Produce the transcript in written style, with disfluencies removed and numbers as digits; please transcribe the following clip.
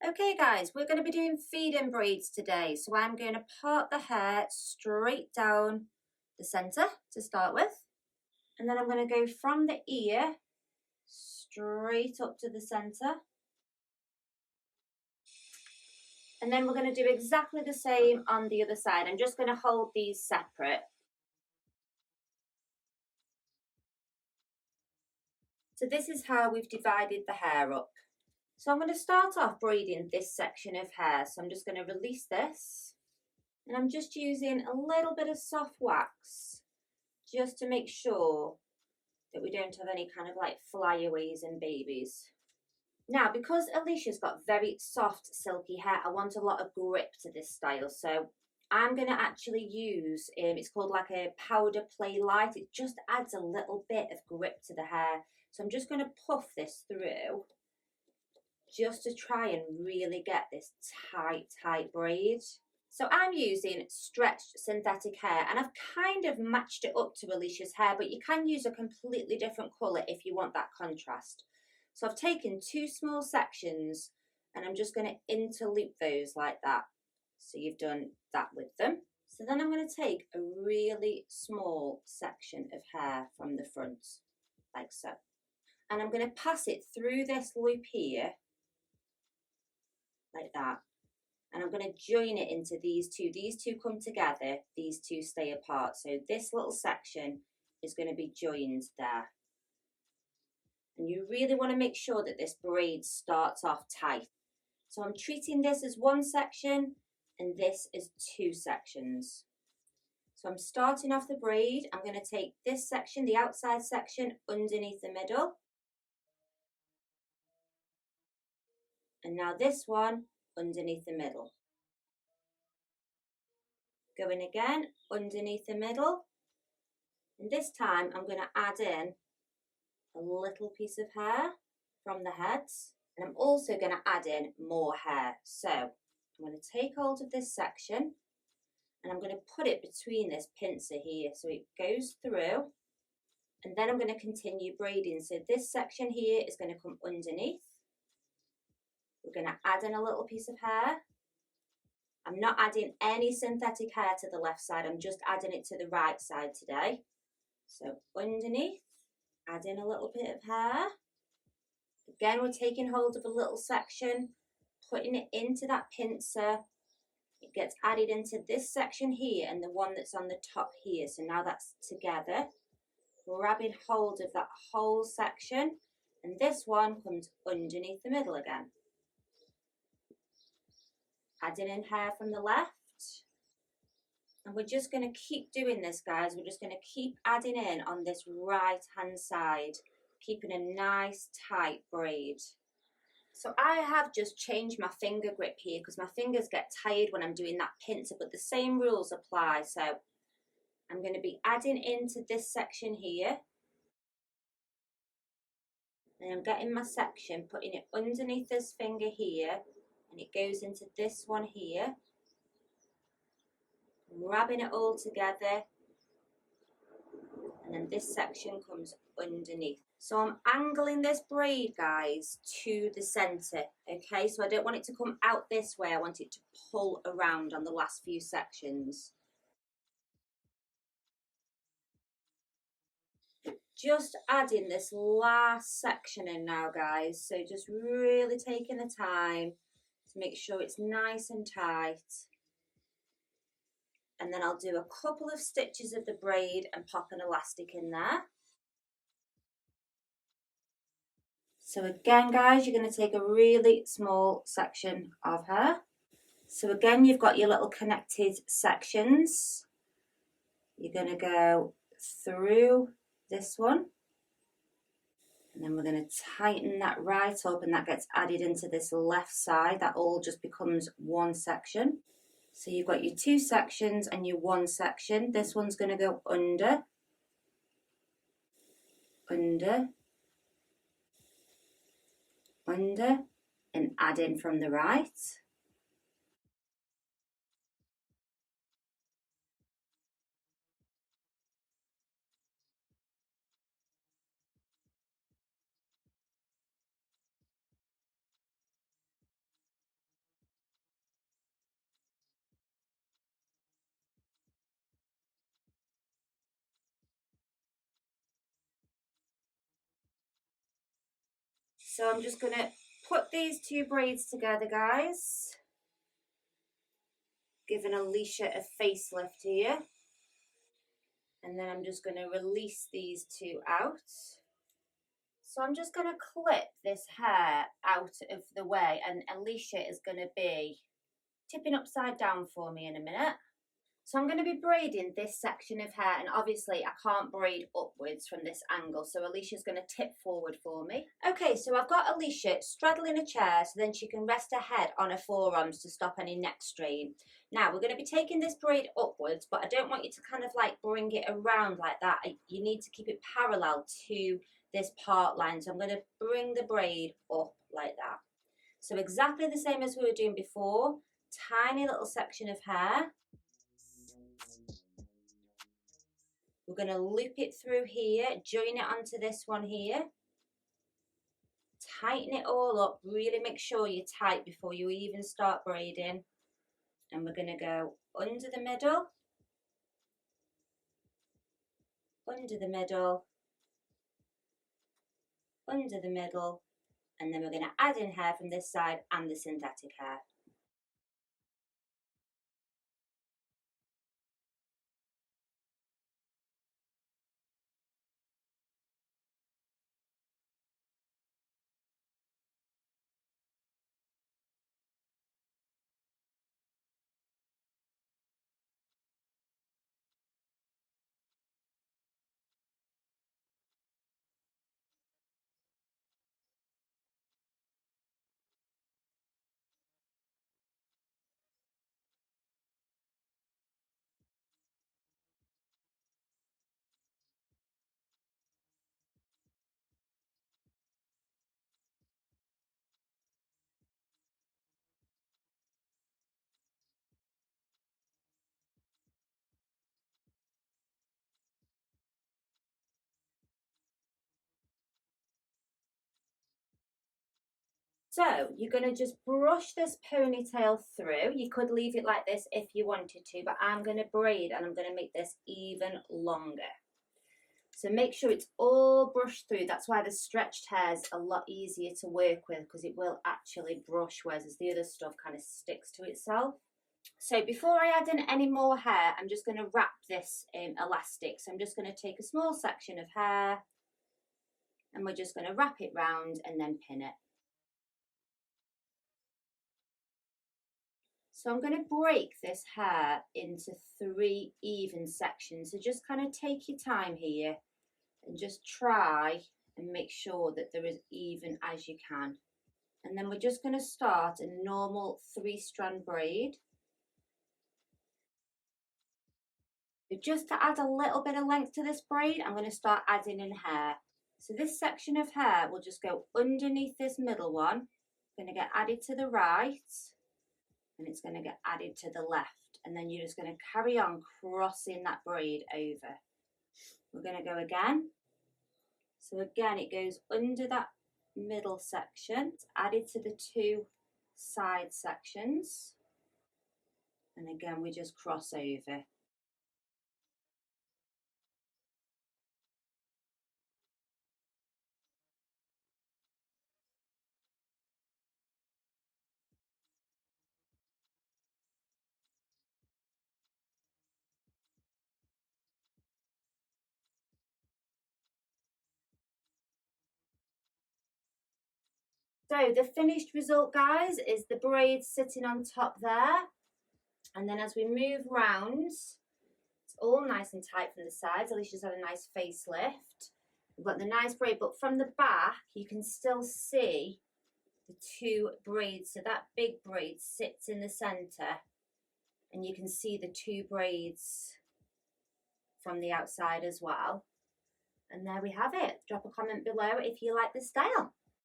Okay guys, we're going to be doing feeding braids today. So I'm going to part the hair straight down the centre to start with. And then I'm going to go from the ear straight up to the centre. And then we're going to do exactly the same on the other side. I'm just going to hold these separate. So this is how we've divided the hair up. So I'm going to start off braiding this section of hair. So I'm just going to release this. And I'm just using a little bit of soft wax just to make sure that we don't have any kind of like flyaways and babies. Now, because Alicia's got very soft, silky hair, I want a lot of grip to this style. So I'm going to actually use, it's called like a powder play light. It just adds a little bit of grip to the hair. So I'm just going to puff this through just to try and really get this tight braid. So I'm using stretched synthetic hair, and I've kind of matched it up to Alicia's hair, but you can use a completely different colour if you want that contrast. So I've taken two small sections and I'm just going to interloop those like that. So you've done that with them. So then I'm going to take a really small section of hair from the front, like so. And I'm going to pass it through this loop here, like that. And I'm going to join it into these two. These two come together, these two stay apart. So this little section is going to be joined there. And you really want to make sure that this braid starts off tight. So I'm treating this as one section and this is two sections. So I'm starting off the braid. I'm going to take this section, the outside section, underneath the middle. And now this one underneath the middle. Going again underneath the middle. And this time I'm going to add in a little piece of hair from the heads. And I'm also going to add in more hair. So I'm going to take hold of this section and I'm going to put it between this pincer here so it goes through. And then I'm going to continue braiding. So this section here is going to come underneath. We're going to add in a little piece of hair. I'm not adding any synthetic hair to the left side. I'm just adding it to the right side today. So underneath, add in a little bit of hair. Again, we're taking hold of a little section, putting it into that pincer. It gets added into this section here and the one that's on the top here. So now that's together. Grabbing hold of that whole section. And this one comes underneath the middle again. Adding in hair from the left. And we're just going to keep doing this, guys. We're just going to keep adding in on this right hand side, keeping a nice tight braid. So I have just changed my finger grip here because my fingers get tired when I'm doing that pincer, but the same rules apply. So I'm going to be adding into this section here. And I'm getting my section, putting it underneath this finger here, and it goes into this one here. Grabbing it all together, and then this section comes underneath. So I'm angling this braid, guys, to the center, okay? So I don't want it to come out this way. I want it to pull around on the last few sections. Just adding this last section in now, guys. So just really taking the time to make sure it's nice and tight. And then I'll do a couple of stitches of the braid and pop an elastic in there. So again, guys, you're going to take a really small section of hair. So again, you've got your little connected sections. You're going to go through this one. And then we're going to tighten that right up, and that gets added into this left side. That all just becomes one section. So you've got your two sections and your one section. This one's going to go under, under, under, and add in from the right. So I'm just going to put these two braids together, guys. Giving Alicia a facelift here. And then I'm just going to release these two out. So I'm just going to clip this hair out of the way, and Alicia is going to be tipping upside down for me in a minute. So I'm going to be braiding this section of hair, and obviously I can't braid upwards from this angle, so Alicia's going to tip forward for me. Okay, so I've got Alicia straddling a chair so then she can rest her head on her forearms to stop any neck strain. Now we're going to be taking this braid upwards, but I don't want you to kind of like bring it around like that. You need to keep it parallel to this part line, so I'm going to bring the braid up like that. So exactly the same as we were doing before, tiny little section of hair. We're going to loop it through here, join it onto this one here, tighten it all up, really make sure you're tight before you even start braiding. And we're going to go under the middle, under the middle, under the middle, and then we're going to add in hair from this side and the synthetic hair. So you're going to just brush this ponytail through. You could leave it like this if you wanted to, but I'm going to braid and I'm going to make this even longer. So make sure it's all brushed through. That's why the stretched hair is a lot easier to work with, because it will actually brush, whereas the other stuff kind of sticks to itself. So before I add in any more hair, I'm just going to wrap this in elastic. So I'm just going to take a small section of hair and we're just going to wrap it round and then pin it. So I'm going to break this hair into 3 even sections. So just kind of take your time here and just try and make sure that they're as even as you can. And then we're just going to start a normal 3-strand braid. But just to add a little bit of length to this braid, I'm going to start adding in hair. So this section of hair will just go underneath this middle one. Going to get added to the right, and it's going to get added to the left. And then you're just going to carry on crossing that braid over. We're going to go again. So again, it goes under that middle section. It's added to the 2 side sections. And again, we just cross over. So the finished result, guys, is the braids sitting on top there. And then as we move round, it's all nice and tight from the sides. Alicia's had a nice facelift. We've got the nice braid, but from the back, you can still see the 2 braids. So that big braid sits in the center, and you can see the 2 braids from the outside as well. And there we have it. Drop a comment below if you like this style.